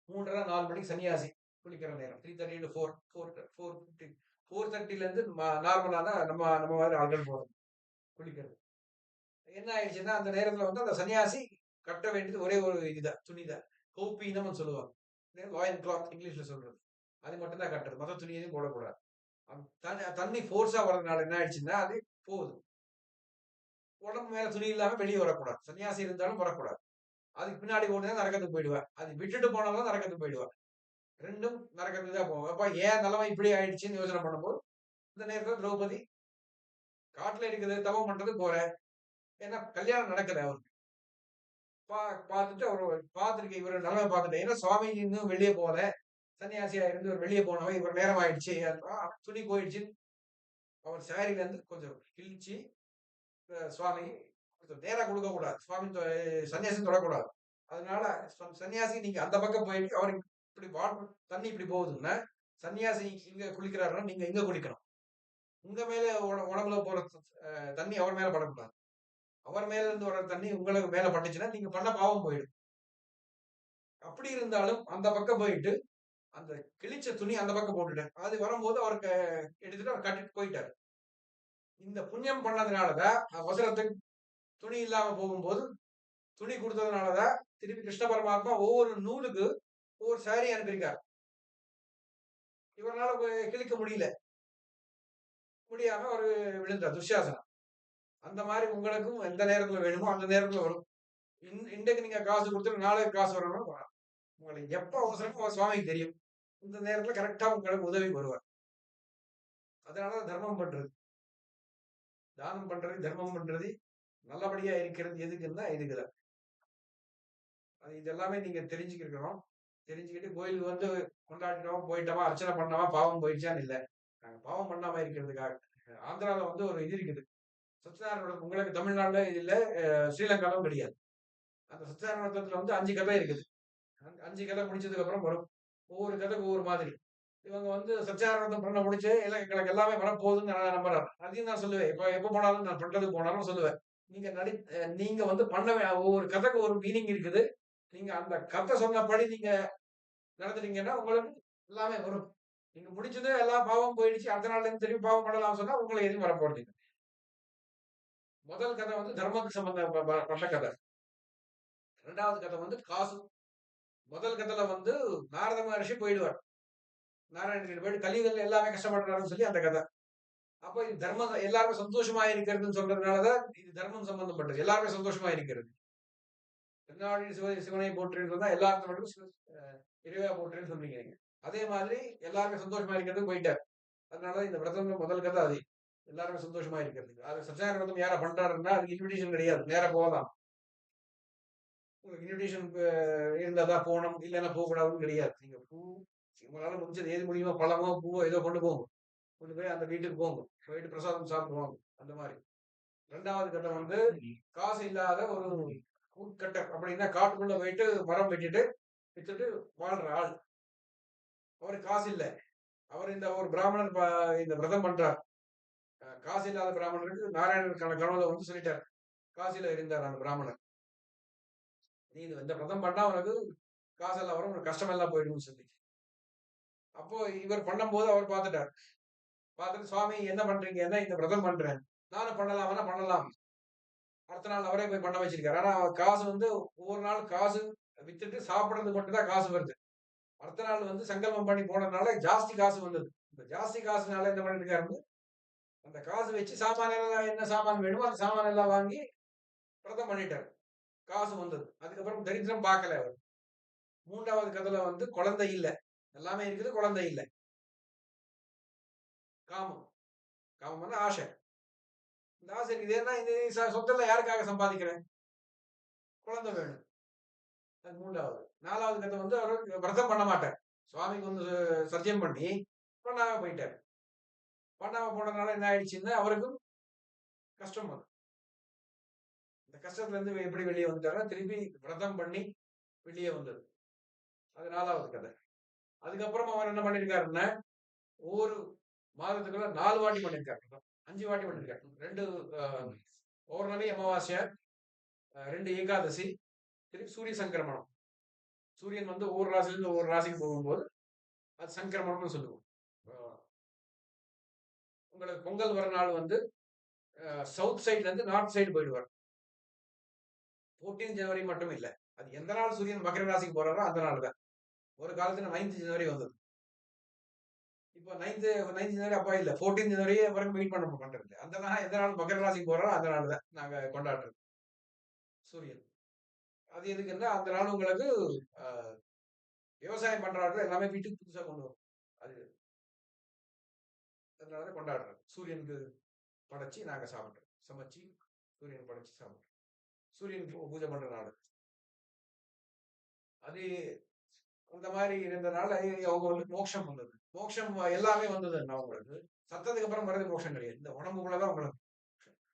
3:30-4 மணிக்கு சன்னியாசி குளிக்கிற நேரம் 3:30 to 4:50 4:30 இருந்து நார்மலான நம்ம நம்ம மாதிரி ஆட்கள் போறோம் குளிக்கிறது. என்ன ஆயிடுச்சுன்னா அந்த நேரத்துல வந்து அந்த சன்னியாசி கட்ட வேண்டியது ஒரே ஒரு இதுதான், துணிதான். கௌப்பீனம்னு சொல்லுவாங்க, லாயன் கிளாத் இங்கிலீஷ்ல சொல்றது. அது மட்டும் தான் கட்டுறது, மொத்த துணி எதுவும் போடக்கூடாது. தண்ணி ஃபோர்ஸா வர்றதுனால என்ன ஆயிடுச்சுன்னா அது போகுது. உடம்பு மேல துணி இல்லாம வெளியே வரக்கூடாது. சன்னியாசி இருந்தாலும் வரக்கூடாது. அதுக்கு பின்னாடி ஓடுனா நரக்கத்துக்கு போயிடுவேன். அது விட்டுட்டு போனாலும் நரக்கத்துக்கு போயிடுவேன். ரெண்டும் நரக்கத்துக்கு தான் போகும். அப்ப ஏன் நிலைமை இப்படி ஆயிடுச்சுன்னு யோசனை பண்ணும்போது இந்த நேரத்தில் திரௌபதி காட்டுல இருக்குது, தவம் பண்றது போறேன். ஏன்னா கல்யாணம் நடக்கல அவருக்கு. பார்த்துட்டு அவர் பார்த்துருக்க இவர் நிலைமை பார்த்துட்டு, ஏன்னா சுவாமி இன்னும் வெளியே போல, சன்னியாசியா இருந்து ஒரு வெளியே போனவன் இவர் நேரம் ஆயிடுச்சு, துணி போயிடுச்சு. அவர் சாரில இருந்து கொஞ்சம் கிழிச்சு சுவாமி நேரா கொடுக்க கூடாது, சுவாமி சன்னியாசி தொடக்கூடாது. அதனால சன்னியாசி நீங்க அந்த பக்கம் போயிட்டு அவருக்கு இப்படி வாட்டர் தண்ணி இப்படி போகுதுன்னா சன்னியாசி இங்க குளிக்கிறாருன்னா நீங்க இங்க குளிக்கணும். உங்க மேல உடம்புல போற தண்ணி அவர் மேல படக்கூடாது. அவர் மேல இருந்து வர தண்ணி உங்களுக்கு மேல பட்டுச்சுன்னா நீங்க பண்ண பாவம் போயிடும். அப்படி இருந்தாலும் அந்த பக்கம் போயிட்டு அந்த கிழிச்ச துணி அந்த பக்கம் போட்டுட்டேன். அது வரும்போது அவருக்கு எடுத்துட்டு அவர் கட்டிட்டு போயிட்டாரு. இந்த புண்ணியம் பண்ணதுனாலதான் அவசரத்துக்கு துணி இல்லாம போகும்போது துணி கொடுத்ததுனாலதான் திருப்பி கிருஷ்ண பரமாத்மா ஒவ்வொரு நூலுக்கு ஒவ்வொரு சாரி அனுப்பியிருக்கார். இவரால் கிழிக்க முடியாம ஒரு விழுந்தார் துஷாசனம். அந்த மாதிரி உங்களுக்கும் எந்த நேரத்துல வேணுமோ அந்த நேரத்துல வரும். இன்றைக்கு நீங்க காசு கொடுத்துட்டு நாளைக்கு காசு வரணும். உங்களுக்கு எப்ப அவசரமோ சுவாமிக்கு தெரியும். இந்த நேரத்துல கரெக்டா உங்களுக்கு உதவி வருவார். அதனால தர்மம் பண்றது, தானம் பண்றது, தர்மம் பண்றது நல்லபடியா இருக்கிறது எதுக்குன்னா இதுக்குதான். இது எல்லாமே நீங்க தெரிஞ்சுக்கணும். தெரிஞ்சுக்கிட்டு கோயிலுக்கு வந்து கொண்டாடினோம் போயிட்டோமா அர்ச்சனை பண்ணாமா பாவம் போயிடுச்சான்னு இல்லை. நாங்க பாவம் பண்ணாம இருக்கிறதுக்காக. ஆந்திரால வந்து ஒரு இது இருக்குது, சத்யநாராயண. உங்களுக்கு தமிழ்நாடுல இல்ல, ஸ்ரீலங்காலும் கிடையாது. அந்த சத்யநாராயணத்துல வந்து 5 கதை இருக்குது. 5 கதை முடிச்சதுக்கு அப்புறம் வரும். ஒவ்வொரு கதைக்கு ஒவ்வொரு மாதிரி. இவங்க வந்து சத்யானந்தம் பண்ண முடிச்சு எனக்கு எல்லாமே வரப்போகுதுன்னு நான் நம்புறேன். அதையும் நான் சொல்லுவேன். இப்ப எப்ப போனாலும் நான் பண்றதுக்கு போனாலும் சொல்லுவேன். நீங்க நீங்க வந்து பண்ண ஒவ்வொரு கதைக்கு ஒரு மீனிங் இருக்குது. நீங்க அந்த கதை சொன்னபடி நீங்க நடந்துட்டீங்கன்னா உங்களுக்கு எல்லாமே வரும். நீங்க முடிச்சது எல்லாம் பாவம் போயிடுச்சு, அடுத்த நாள்ல இருந்து திரும்பி பாவம் பண்ணலாம் சொன்னா உங்களுக்கு எதுவும் வரப்போறது இல்லை. முதல் கதை வந்து தர்மத்துக்கு சம்பந்தப்பட்ட கதை. ரெண்டாவது கதை வந்து காசு. முதல் கதையில வந்து நாரத மகர்ஷி போயிடுவார். நாராயணன் போயிட்டு கலியுகத்துல எல்லாமே கஷ்டப்படுறாருன்னு சொல்லி அந்த கதை. அப்போ இது தர்மம், எல்லாருமே சந்தோஷமா இருக்கிறதுன்னு சொல்றதுனாலதான் இது தர்மம் சம்பந்தப்பட்டது. எல்லாருமே சந்தோஷமா இருக்கிறது. சிவனை போற்றுன்னு சொன்னா எல்லாருக்கும் மட்டும் இறைவா போற்றுன்னு சொல்றீங்க. அதே மாதிரி எல்லாருமே சந்தோஷமா இருக்கிறது போயிட்டார். அதனாலதான் இந்த விரதம் முதல் கதை அது. எல்லாருமே சந்தோஷமா இருக்கிறது. அது சத்யநாராயண விரதம் யாரை பண்றாருன்னா அதுக்கு இன்விடேஷன் கிடையாது, நேரம் போகலாம். உங்களுக்கு இன்விடேஷன் இருந்தாதான் போகணும், இல்லைன்னா போகக்கூடாதுன்னு கிடையாது. நீங்க உங்களால முடிஞ்சது ஏது முடியுமோ பழமோ பூவோ ஏதோ கொண்டு போங்க. கொண்டு போய் அந்த வீட்டுக்கு போங்க, போயிட்டு பிரசாதம் சாப்பிடுவாங்க. அந்த மாதிரி. ரெண்டாவது கட்டம் வந்து காசு இல்லாத ஒரு கூட்கட்டை அப்படின்னா காட்டுக்குள்ள போயிட்டு மரம் வெட்டிட்டு வித்துட்டு வாழ்ற ஆள். அவருக்கு காசு இல்லை. அவர் இந்த ஒரு பிராமணர் இந்த விரதம் பண்றார். காசு இல்லாத பிராமணருக்கு நாராயணனுக்கான கனவுல வந்து சொல்லிட்டார், காசில இருந்தார் அந்த பிராமணர். நீ இந்த விரதம் பண்ணா உனக்கு காசெல்லாம் வரும், உனக்கு கஷ்டம் எல்லாம் போயிடும்னு சொல்லி. அப்போ இவர் பண்ணும்போது அவர் பார்த்துட்டார். பார்த்துட்டு சுவாமி என்ன பண்றீங்க, என்ன இந்த விரதம் பண்றேன், நானும் பண்ணலாம்னா பண்ணலாம். அடுத்த நாள் அவரே போய் பண்ண வச்சிருக்காரு. ஆனா காசு வந்து ஒவ்வொரு நாள் காசு வித்துட்டு சாப்பிடுறது மட்டும் தான் காசு வருது. அடுத்த நாள் வந்து சங்கல்பம் பண்ணி போனதுனால ஜாஸ்தி காசு வந்தது. இந்த ஜாஸ்தி காசுனால என்ன பண்ணிருக்காரு, அந்த காசு வச்சு சாமான் எல்லாம் என்ன சாமான் வேணுமோ அந்த சாமான் எல்லாம் வாங்கி விரதம் பண்ணிட்டார். காசு வந்தது. அதுக்கப்புறம் தரித்திரம் பார்க்கல அவர். 3வது கதையில வந்து குழந்தை இல்ல, எல்லாமே இருக்குது, குழந்தை இல்ல. காமம், காமம்னா ஆசை. இந்த ஆசை இருக்குது. ஏன்னா இந்த சொத்தெல்லாம் யாருக்காக சம்பாதிக்கிறேன், குழந்தை வேணும். அது 3வது. 4வது கதை வந்து அவர் விரதம் பண்ண மாட்டார். சுவாமிக்கு வந்து சத்தியம் பண்ணி பண்ணாம போயிட்டார். பண்ணாம போனதுனால என்ன ஆயிடுச்சுன்னா அவருக்கும் கஷ்டம் வரும். இந்த கஷ்டத்துல இருந்து எப்படி வெளியே வந்துட்டாருன்னா திருப்பி விரதம் பண்ணி வெளியே வந்தது. அது 4வது கதை. அதுக்கப்புறம் அவர் என்ன பண்ணிருக்காருன்னா ஒவ்வொரு மாதத்துக்குள்ள 4 வாட்டி பண்ணிருக்காரு, 5 வாட்டி பண்ணிருக்காரு. 2 பௌர்ணமி அமாவாசை, 2 ஏகாதசி, திருப்பி சூரிய சங்கிரமணம். சூரியன் வந்து ஒவ்வொரு ராசியிலிருந்து ஒவ்வொரு ராசிக்கு போகும்போது அது சங்கிரமணம்னு சொல்லுவோம். உங்களுக்கு பொங்கல் வர நாள் வந்து சவுத் சைட்ல இருந்து நார்த் சைடு போயிடுவார். 14 ஜனவரி மட்டும் இல்ல, அது எந்த நாள் சூரியன் மகர ராசிக்கு போறாரோ அந்த நாள் தான். ஒரு காலத்துல 9 ஜனவரி வந்தது. இப்போ 9 ஜனவரி அப்பா இல்ல, 14 ஜனவரி வரைக்கும் வெயிட் பண்ண பண்றது. அந்த நாள் எந்த நாள் மகர ராசிக்கு போறாரோ அந்த நாள் தான் நாங்க கொண்டாடுறது சூரியன். அது எதுக்குன்னா அந்த நாள் உங்களுக்கு விவசாயம் பண்றாங்க எல்லாமே வீட்டுக்கு புதுசா கொண்டு வரும். அது அதனாலதான் கொண்டாடுறோம். சூரியனுக்கு படைச்சு நாங்க சாப்பிடுறோம், சமைச்சு சூரியன் படைச்சு சாப்பிடுறோம். சூரியனுக்கு பூஜை பண்ற நாள் அது. அந்த மாதிரி இருந்தனால அவங்க வந்து மோட்சம் வந்தது. மோட்சம் எல்லாமே வந்தது. அவங்களுக்கு சத்தத்துக்கு அப்புறம் வர்றது மோட்சம் கிடையாது. இந்த உடம்புக்குள்ளதான் உங்களுக்கு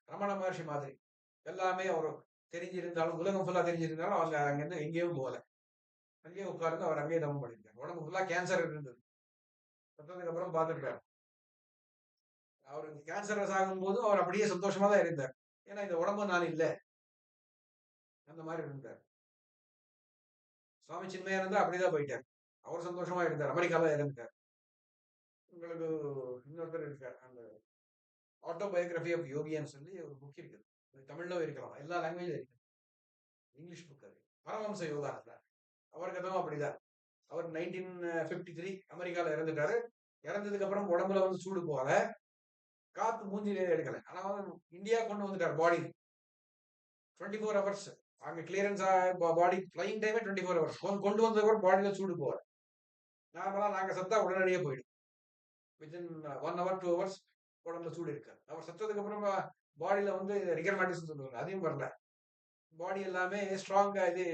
ரமண மகர்ஷி மாதிரி எல்லாமே அவர் தெரிஞ்சிருந்தாலும், உலகம் ஃபுல்லா தெரிஞ்சிருந்தாலும் அவங்க அங்கிருந்து எங்கேயும் போகல. அங்கேயே உட்கார்ந்து அவர் அங்கேயே தவம் பண்ணிருக்காரு. உடம்பு ஃபுல்லா கேன்சர் இருந்தது. சத்தத்துக்கு அப்புறம் பார்த்துருக்காரு. அவருக்கு கேன்சர் ஆகும் போது அவர் அப்படியே சந்தோஷமா தான் இருந்தார். ஏன்னா இந்த உடம்பு நான் இல்லை, அந்த மாதிரி இருந்தார். சுவாமி சின்மயானந்தா அப்படிதான் போயிட்டார். அவர் சந்தோஷமா இருந்தார், அமெரிக்கால இருந்தார். உங்களுக்கு இன்னொருத்தர் இருக்கார், அந்த ஆட்டோபயோகிராஃபி ஆஃப் யோகின்னு சொல்லி ஒரு புக் இருக்குது. தமிழ்ல இருக்கலாம், எல்லா லாங்குவேஜ்ல இருக்கு, இங்கிலீஷ் புக். அது பரமஹம்ச யோகா. அவர் கதவும் அப்படிதான். அவர் 1953 அமெரிக்கால இறந்துட்டாரு. இறந்ததுக்கு அப்புறம் உடம்புல வந்து சூடு போகல, காத்து மூஞ்சிலே எடுக்கல. ஆனா வந்து இந்தியா கொண்டு வந்துட்டார் பாடி 24 ஹவர்ஸ். அங்க கிளியரன்ஸ் பாடி ஃபிளைங் டைமே 24 ஹவர்ஸ். கொண்டு வந்தது பாடியில சூடு போகல. நார்மலா நாங்க சத்தா உடனடியே போயிடும். வித்தின் 1 hour 2 hours உடம்புல சூடு இருக்காது. அவர் சத்ததுக்கு அப்புறம் பாடியில வந்து ரிகர்மேட்டிஸ் சொல்லுவாங்க, அதையும் வரல. பாடி எல்லாமே ஸ்ட்ராங்கா, இது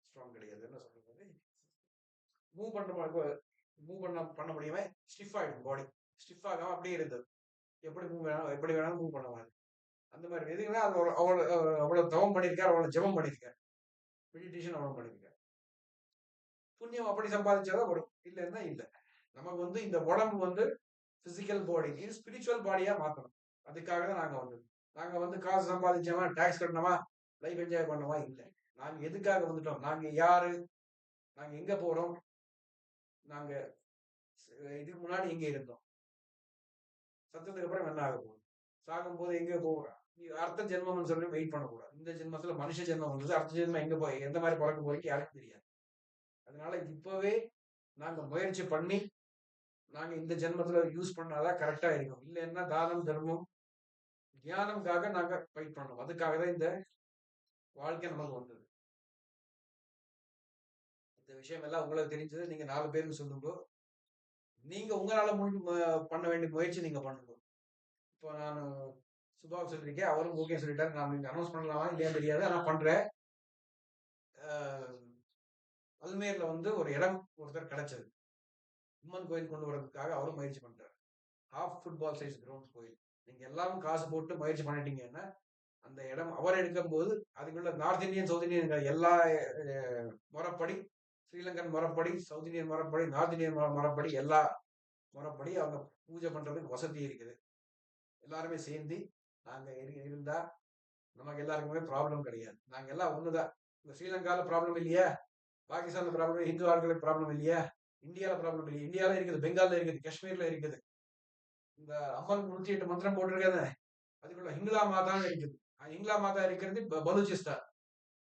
ஸ்ட்ராங் கிடையாது, என்ன சொல்றது, மூவ் பண்ற மாதிரி, பண்ண முடியாம ஸ்டிஃப் ஆயிடும். பாடி ஸ்டிஃப் ஆகாம அப்படியே இருந்தது. எப்படி வேணாலும் மூவ் பண்ணுவாங்க. அந்த மாதிரி எதுக்குன்னா அது அவ்வளவு தவம் பண்ணியிருக்காரு, அவ்வளவு ஜெபம் பண்ணியிருக்காரு, மெடிடேஷன் அவ்வளவு பண்ணியிருக்காரு. புண்ணியம் அப்படி சம்பாதிச்சாதான் வரும், இல்லைன்னா இல்லை. நமக்கு வந்து இந்த உடம்பு வந்து பிசிக்கல் பாடி ஸ்பிரிச்சுவல் பாடியா மாத்தணும். அதுக்காக தான் நாங்க வந்து காசு சம்பாதிச்சோமா, டாக்ஸ் கட்டணுமா, லைஃப் என்ஜாய் பண்ணோமா, இல்லை. நாங்க எதுக்காக வந்துட்டோம், நாங்க யாரு, நாங்க எங்க போறோம், நாங்க இதுக்கு முன்னாடி எங்க இருந்தோம், சத்தத்துக்கு அப்புறம் என்ன ஆக போகுது, சாகும் போது எங்க போகிறோம், அர்த்த ஜென்மம்னு சொல்லி வெயிட் பண்ணக்கூடாது. இந்த ஜென்மத்துல மனுஷ ஜென்மம் வந்தது, அர்த்த ஜென்மம் எங்க போய் எந்த மாதிரி பழக்க போறீங்க யாருக்கும் தெரியாது. அதனால இப்பவே நாங்க முயற்சி பண்ணி நாங்க இந்த ஜென்மத்துல யூஸ் பண்ணாதான் கரெக்டா இருக்கும். இல்லைன்னா தானம் தர்மம் தியானம்காக நாங்க ஃபைட் பண்ணோம். அதுக்காக தான் இந்த வாழ்க்கை நமக்கு வந்தது. இந்த விஷயம் எல்லாம் உங்களுக்கு தெரிஞ்சது. நீங்க 4 பேருக்கு சொல்லுங்க. நீங்க உங்களால பண்ண வேண்டிய முயற்சி நீங்க பண்ணுங்க. இப்போ நான் சுபாவ் சொல்லிருக்கேன், அவரும் ஓகே சொல்லிட்டாரு. நான் நீங்க அனௌன்ஸ் பண்ணலாமா இல்லையா தெரியாது, ஆனா பண்றேன். அல்மேர்ல வந்து ஒரு இடம் ஒருத்தர் கிடைச்சது, அம்மன் கோயில் கொண்டு வர்றதுக்காக அவரும் முயற்சி பண்றாரு. ஹாஃப் ஃபுட்பால் சைஸ் கிரவுண்ட் கோயில். நீங்க எல்லாரும் காசு போட்டு முயற்சி பண்ணிட்டீங்கன்னா அந்த இடம் அவர் எடுக்கும் போது அதுக்குள்ள நார்த் இந்தியன் சவுத் இந்தியன் எல்லா முறைப்படி, ஸ்ரீலங்கன் முறைப்படி, சவுத் இந்தியன் முறைப்படி, நார்த் இந்தியன் முறைப்படி, எல்லா முறைப்படி அவங்க பூஜை பண்றதுக்கு வசதி இருக்குது. எல்லாருமே சேர்ந்து நாங்க இருந்தா நமக்கு எல்லாருக்குமே ப்ராப்ளம் கிடையாது. நாங்க எல்லாம் ஒண்ணுதான். இந்த ஸ்ரீலங்கால ப்ராப்ளம் இல்லையா, பாகிஸ்தான்ல ப்ராப்ளம், இந்து ஆட்களுக்கு ப்ராப்ளம் இல்லையா, இந்தியால ப்ராப்ளம் இல்லையா? இந்தியால இருக்குது, பெங்கால்ல இருக்குது, காஷ்மீர்ல இருக்குது. இந்த அம்மன் 108 மந்திரம் போட்டிருக்காது, அதுக்குள்ள ஹிங்லா மாதான்னு இருக்குது. ஹிங்லா மாதா இருக்கிறது பலூச்சிஸ்தான்.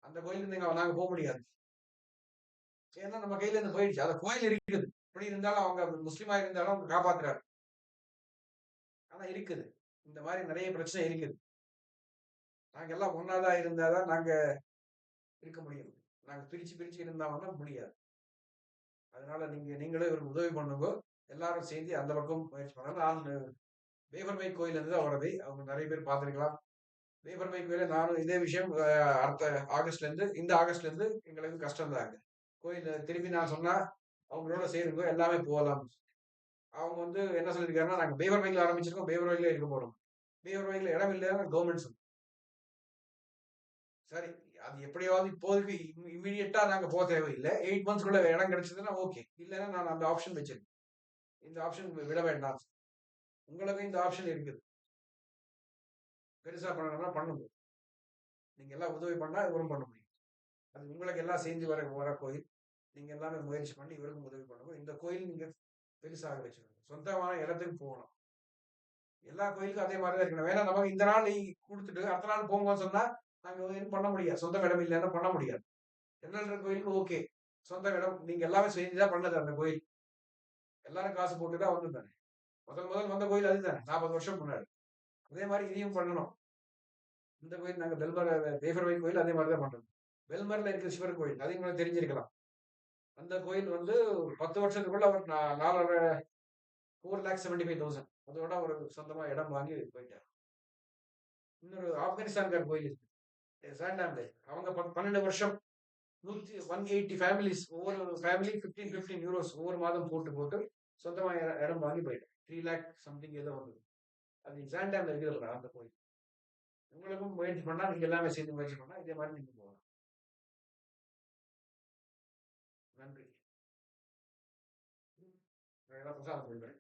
அந்த கோயிலுக்கு நாங்க போக முடியாது. ஏன்னா நம்ம கையில இருந்து போயிடுச்சு. அந்த கோயில் இருக்குது. இப்படி இருந்தாலும் அவங்க முஸ்லீமா இருந்தாலும் அவங்க காப்பாத்துறாரு. ஆனா இருக்குது. இந்த மாதிரி நிறைய பிரச்சனை இருக்குது. நாங்க எல்லாம் ஒன்னாதான் இருந்தாதான் நாங்க இருக்க முடியும். நாங்க பிரிச்சு பிரிச்சு இருந்தாங்கன்னா முடியாது. அதனால நீங்களே இவருக்கு உதவி பண்ணுங்க. எல்லாரும் சேர்ந்து அந்த பக்கம் முயற்சி பண்ணலாம். நான் வேப்பர்மை கோயில் இருந்து தான் வரது. அவங்க நிறைய பேர் பார்த்திருக்கலாம். வேப்பர்மை கோயில நானும் இதே விஷயம் அடுத்த இந்த ஆகஸ்ட்ல இருந்து எங்களுக்கு கஷ்டம் தாங்க. கோயில் திரும்பி நான் சொன்னா அவங்களோட சேருங்க, எல்லாமே போகலாம். அவங்க என்ன சொல்லியிருக்காருன்னா, நாங்க வேப்பர்மைல ஆரம்பிச்சிருக்கோம், வேப்பர்மையில இருக்க போறோம். வேப்பர்மையில இடம் இல்லைன்னா கவர்மெண்ட் சரி, அது எப்படியாவது இப்போதைக்கு இமீடியட்டா நாங்க போக தேவையில்லை. 8 மந்த்ஸ்க்குள்ள இடம் கிடைச்சதுன்னா ஓகே. இல்லைன்னா நான் அந்த ஆப்ஷன் வச்சிருக்கேன். இந்த ஆப்ஷன் விட வேண்டாம். உங்களுக்கு இந்த ஆப்ஷன் இருக்குது. பெருசா பண்ணணும்னா பண்ணுங்க. நீங்க எல்லாம் உதவி பண்ணா இவரும் பண்ண முடியும். அது உங்களுக்கு எல்லாம் சேர்ந்து வர கோயில். நீங்க எல்லாமே முயற்சி பண்ணி இவருக்கும் உதவி பண்ணுங்க. இந்த கோயில் நீங்க பெருசாக வச்சுக்கணும். சொந்தமான இடத்துக்கு போகணும். எல்லா கோயிலுக்கும் அதே மாதிரி தான் இருக்கணும். வேணா நமக்கு இந்த நாள் நீ கொடுத்துட்டு அடுத்த நாள் போங்கன்னு சொன்னா நாங்க எதுவும் பண்ண முடியாது. சொந்த இடம் இல்லைன்னா பண்ண முடியாது. என்ன கோயிலுக்கு ஓகே, சொந்த இடம் நீங்க எல்லாமே செஞ்சுதான் பண்ணது அந்த கோயில். எல்லாரும் காசு போட்டுதான் வந்து தானே. முதல் வந்த கோயில் அதுதானே, 40 வருஷம் முன்னாடி. அதே மாதிரி இதையும் பண்ணணும். இந்த கோயில் நாங்க வேஃபர்வை கோயில் அதே மாதிரி தான் பண்றோம். வெல்மர்ல இருக்கிற சிவன் கோயில் அதையும் உங்களுக்கு தெரிஞ்சிருக்கலாம். அந்த கோயில் 10 வருஷத்துக்குள்ள அவர் 4,75,000 அதோட ஒரு சொந்தமா இடம் வாங்கி போயிட்டார். இன்னொரு ஆப்கானிஸ்தான்கார் கோயில் இருக்கு சாண்டாம்ல, அவங்க 12 வருஷம் 180 ஃபேமிலிஸ், ஒவ்வொரு ஃபேமிலி 15 யூரோஸ் ஒவ்வொரு மாதம் போட்டு சொந்தமா இடம் வாங்கி போயிட்டேன். 3 லேக் சம்திங் ஏதோ வந்தது. அது சாண்டாம்ல இருக்கிறது அந்த கோயில். உங்களுக்கும் முயற்சி பண்ணா நீங்க எல்லாமே சேர்ந்து முயற்சி பண்ணா இதே மாதிரி நீங்க போகலாம். நன்றி. நான் பிரசாதம் கொடுக்குறேன்.